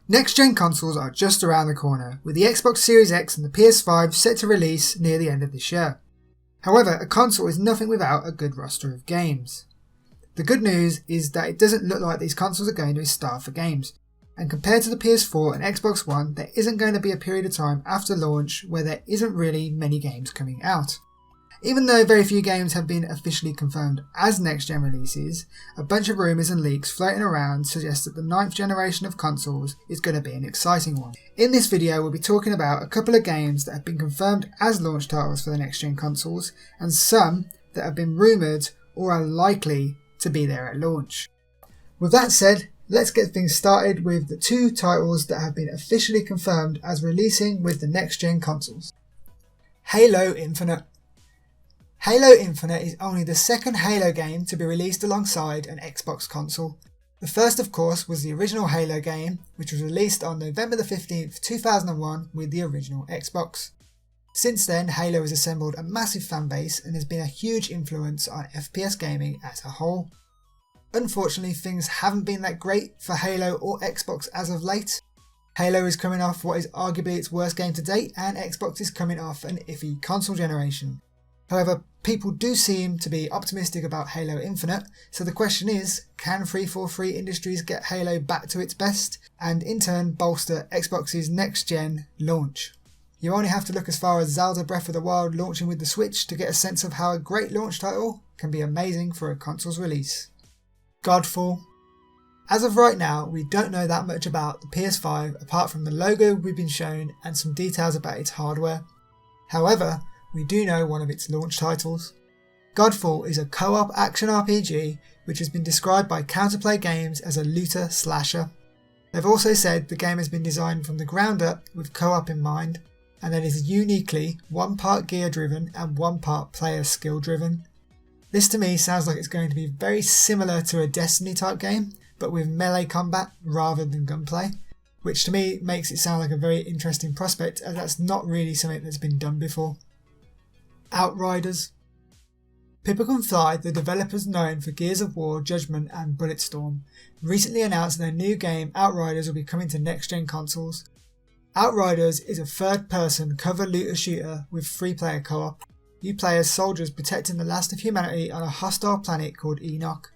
Next-gen consoles are just around the corner, with the Xbox Series X and the PS5 set to release near the end of this year. However, a console is nothing without a good roster of games. The good news is that it doesn't look like these consoles are going to be starved for games, and compared to the PS4 and Xbox One, there isn't going to be a period of time after launch where there isn't really many games coming out. Even though very few games have been officially confirmed as next-gen releases, a bunch of rumours and leaks floating around suggest that the 9th generation of consoles is going to be an exciting one. In this video we'll be talking about a couple of games that have been confirmed as launch titles for the next-gen consoles, and some that have been rumoured or are likely to be there at launch. With that said, let's get things started with the two titles that have been officially confirmed as releasing with the next-gen consoles. Halo Infinite. Halo Infinite is only the second Halo game to be released alongside an Xbox console. The first, of course, was the original Halo game, which was released on November 15th, 2001 with the original Xbox. Since then, Halo has assembled a massive fan base and has been a huge influence on FPS gaming as a whole. Unfortunately, things haven't been that great for Halo or Xbox as of late. Halo is coming off what is arguably its worst game to date, and Xbox is coming off an iffy console generation. However, people do seem to be optimistic about Halo Infinite, so the question is, can 343 Industries get Halo back to its best, and in turn bolster Xbox's next-gen launch? You only have to look as far as Zelda Breath of the Wild launching with the Switch to get a sense of how a great launch title can be amazing for a console's release. Godfall. As of right now, we don't know that much about the PS5 apart from the logo we've been shown and some details about its hardware. However, we do know one of its launch titles. Godfall is a co-op action RPG which has been described by Counterplay Games as a looter slasher. They've also said the game has been designed from the ground up with co-op in mind, and that it is uniquely one part gear driven and one part player skill driven. This to me sounds like it's going to be very similar to a Destiny type game, but with melee combat rather than gunplay, which to me makes it sound like a very interesting prospect, as that's not really something that's been done before. Outriders. Pippa Can Fly, the developers known for Gears of War, Judgment and Bulletstorm, recently announced their new game Outriders will be coming to next-gen consoles. Outriders is a third-person cover looter shooter with 3-player co-op. You play as soldiers protecting the last of humanity on a hostile planet called Enoch.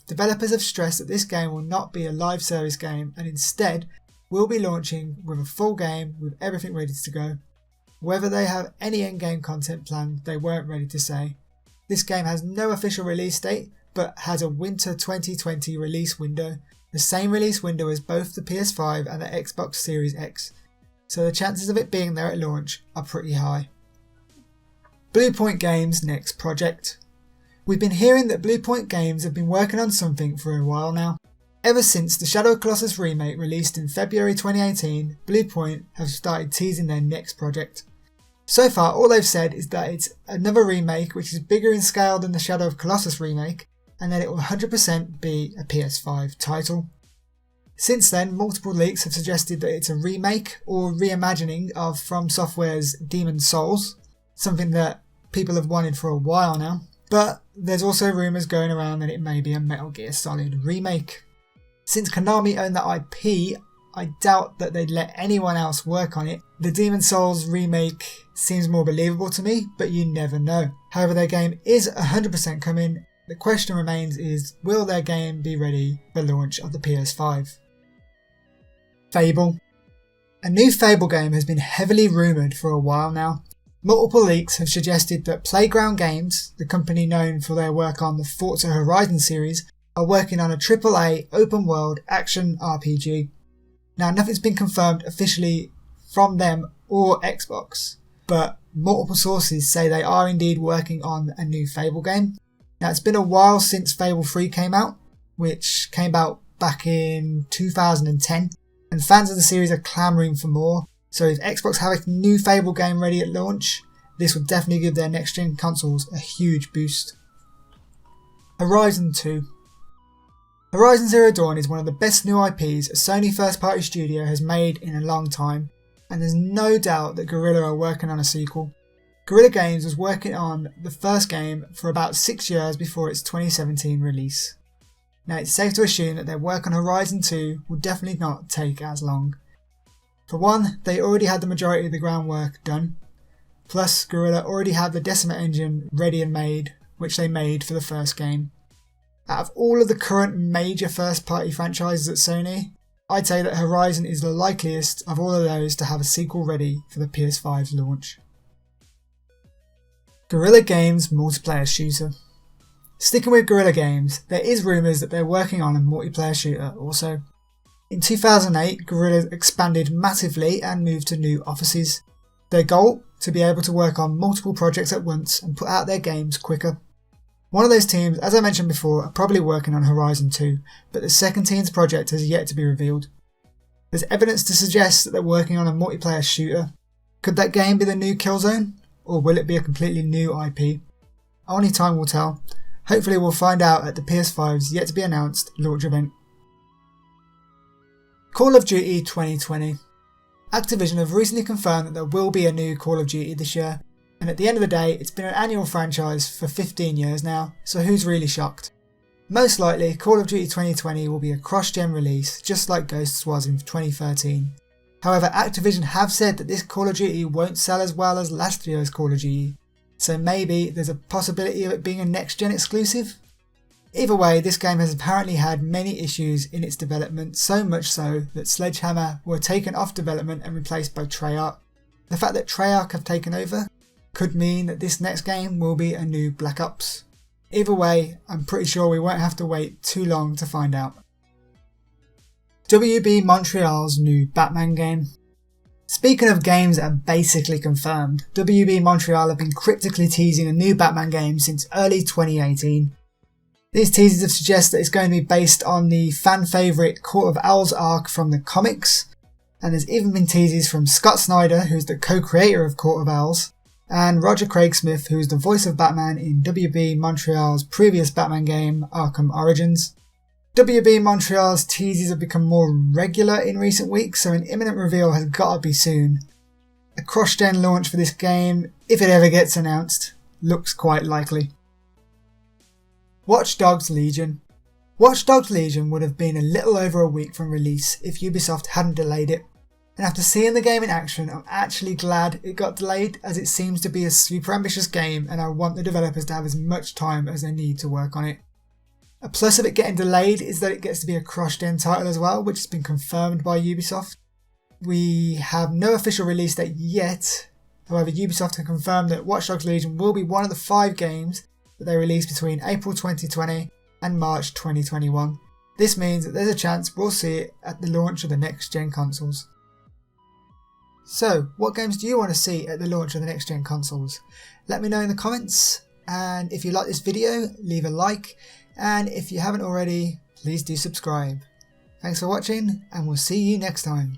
Developers have stressed that this game will not be a live service game and instead will be launching with a full game with everything ready to go. Whether they have any endgame content planned, they weren't ready to say. This game has no official release date, but has a winter 2020 release window, the same release window as both the PS5 and the Xbox Series X, so the chances of it being there at launch are pretty high. BLUEPOINT Games' next project. We've been hearing that BLUEPOINT Games have been working on something for a while now. Ever since the Shadow of Colossus remake released in February 2018, BLUEPOINT have started teasing their next project. So far, all they've said is that it's another remake which is bigger in scale than the Shadow of Colossus remake, and that it will 100% be a PS5 title. Since then, multiple leaks have suggested that it's a remake or reimagining of From Software's Demon's Souls, something that people have wanted for a while now, but there's also rumours going around that it may be a Metal Gear Solid remake. Since Konami own the IP, I doubt that they'd let anyone else work on it. The Demon's Souls remake seems more believable to me, but you never know. However, their game is 100% coming. The question remains is, will their game be ready for launch of the PS5? FABLE. A new FABLE game has been heavily rumoured for a while now. Multiple leaks have suggested that Playground Games, the company known for their work on the Forza Horizon series, are working on a AAA open-world action RPG. Now, nothing's been confirmed officially from them or Xbox, but multiple sources say they are indeed working on a new FABLE game. Now, it's been a while since FABLE 3 came out, which came out back in 2010, and fans of the series are clamouring for more, so if Xbox have a new FABLE game ready at launch, this would definitely give their next-gen consoles a huge boost. Horizon 2. Horizon Zero Dawn is one of the best new IPs a Sony first-party studio has made in a long time, and there's no doubt that Guerrilla are working on a sequel. Guerrilla Games was working on the first game for about 6 years before its 2017 release. Now it's safe to assume that their work on Horizon 2 will definitely not take as long. For one, they already had the majority of the groundwork done, plus Guerrilla already had the Decima engine ready and made, which they made for the first game. Out of all of the current major first party franchises at Sony, I'd say that Horizon is the likeliest of all of those to have a sequel ready for the PS5's launch. Guerrilla Games multiplayer shooter. Sticking with Guerrilla Games, there is rumours that they're working on a multiplayer shooter also. In 2008, Guerrilla expanded massively and moved to new offices. Their goal? To be able to work on multiple projects at once and put out their games quicker. One of those teams, as I mentioned before, are probably working on Horizon 2, but the second team's project has yet to be revealed. There's evidence to suggest that they're working on a multiplayer shooter. Could that game be the new Killzone? Or will it be a completely new IP? Only time will tell. Hopefully we'll find out at the PS5's yet to be announced launch event. Call of Duty 2020. Activision have recently confirmed that there will be a new Call of Duty this year, and at the end of the day it's been an annual franchise for 15 years now, so who's really shocked? Most likely Call of Duty 2020 will be a cross-gen release just like Ghosts was in 2013. However, Activision have said that this Call of Duty won't sell as well as last year's Call of Duty, so maybe there's a possibility of it being a next-gen exclusive? Either way, this game has apparently had many issues in its development, so much so that Sledgehammer were taken off development and replaced by Treyarch. The fact that Treyarch have taken over could mean that this next game will be a new Black Ops. Either way, I'm pretty sure we won't have to wait too long to find out. WB Montreal's new Batman game. Speaking of games that are basically confirmed, WB Montreal have been cryptically teasing a new Batman game since early 2018. These teasers have suggested that it's going to be based on the fan favourite Court of Owls arc from the comics, and there's even been teasers from Scott Snyder, who's the co-creator of Court of Owls, and Roger Craig Smith, who's the voice of Batman in WB Montreal's previous Batman game, Arkham Origins. WB Montreal's teasers have become more regular in recent weeks, so an imminent reveal has got to be soon. A cross-gen launch for this game, if it ever gets announced, looks quite likely. Watch Dogs Legion. Watch Dogs Legion would have been a little over a week from release if Ubisoft hadn't delayed it. And after seeing the game in action, I'm actually glad it got delayed, as it seems to be a super ambitious game and I want the developers to have as much time as they need to work on it. A plus of it getting delayed is that it gets to be a cross-gen title as well, which has been confirmed by Ubisoft. We have no official release date yet, however Ubisoft have confirmed that Watch Dogs Legion will be one of the 5 games that they release between April 2020 and March 2021. This means that there's a chance we'll see it at the launch of the next-gen consoles. So, what games do you want to see at the launch of the next-gen consoles? Let me know in the comments, and if you like this video, leave a like, and if you haven't already, please do subscribe. Thanks for watching, and we'll see you next time.